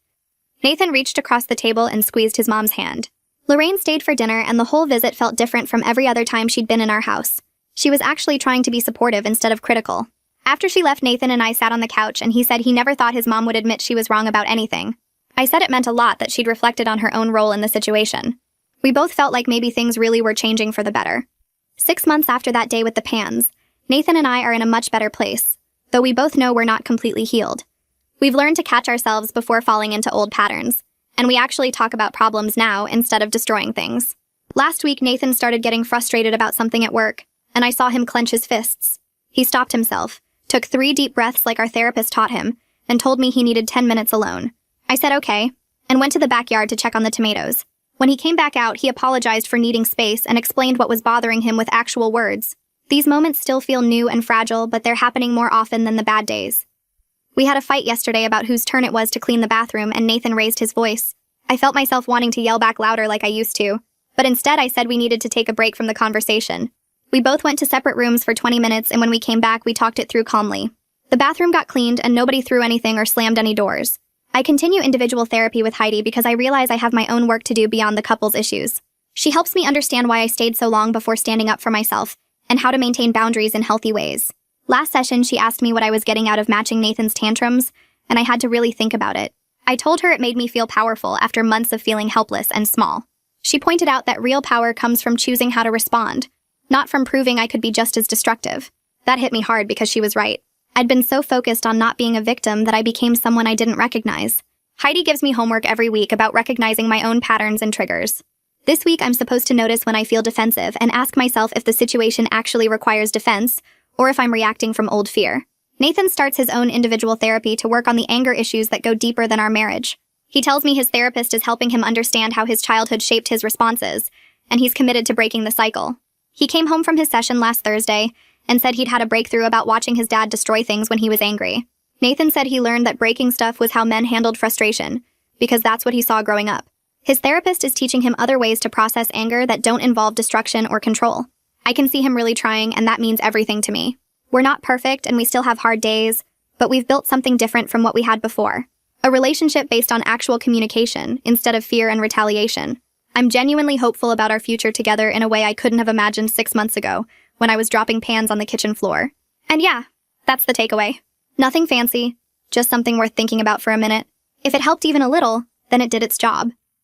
Nathan reached across the table and squeezed his mom's hand. Lorraine stayed for dinner, and the whole visit felt different from every other time she'd been in our house. She was actually trying to be supportive instead of critical. After she left, Nathan and I sat on the couch, and he said he never thought his mom would admit she was wrong about anything. I said it meant a lot that she'd reflected on her own role in the situation. We both felt like maybe things really were changing for the better. 6 months after that day with the pans, Nathan and I are in a much better place, though we both know we're not completely healed. We've learned to catch ourselves before falling into old patterns, and we actually talk about problems now instead of destroying things. Last week, Nathan started getting frustrated about something at work, and I saw him clench his fists. He stopped himself, took 3 deep breaths like our therapist taught him, and told me he needed 10 minutes alone. I said okay, and went to the backyard to check on the tomatoes. When he came back out, he apologized for needing space and explained what was bothering him with actual words. These moments still feel new and fragile, but they're happening more often than the bad days. We had a fight yesterday about whose turn it was to clean the bathroom, and Nathan raised his voice. I felt myself wanting to yell back louder like I used to, but instead I said we needed to take a break from the conversation. We both went to separate rooms for 20 minutes, and when we came back, we talked it through calmly. The bathroom got cleaned, and nobody threw anything or slammed any doors. I continue individual therapy with Heidi because I realize I have my own work to do beyond the couple's issues. She helps me understand why I stayed so long before standing up for myself, and how to maintain boundaries in healthy ways. Last session, she asked me what I was getting out of matching Nathan's tantrums, and I had to really think about it. I told her it made me feel powerful after months of feeling helpless and small. She pointed out that real power comes from choosing how to respond, not from proving I could be just as destructive. That hit me hard because she was right. I'd been so focused on not being a victim that I became someone I didn't recognize. Heidi gives me homework every week about recognizing my own patterns and triggers. This week, I'm supposed to notice when I feel defensive and ask myself if the situation actually requires defense, or if I'm reacting from old fear. Nathan starts his own individual therapy to work on the anger issues that go deeper than our marriage. He tells me his therapist is helping him understand how his childhood shaped his responses, and he's committed to breaking the cycle. He came home from his session last Thursday and said he'd had a breakthrough about watching his dad destroy things when he was angry. Nathan said he learned that breaking stuff was how men handled frustration, because that's what he saw growing up. His therapist is teaching him other ways to process anger that don't involve destruction or control. I can see him really trying, and that means everything to me. We're not perfect, and we still have hard days, but we've built something different from what we had before. A relationship based on actual communication, instead of fear and retaliation. I'm genuinely hopeful about our future together in a way I couldn't have imagined 6 months ago, when I was dropping pans on the kitchen floor. And yeah, that's the takeaway. Nothing fancy, just something worth thinking about for a minute. If it helped even a little, then it did its job.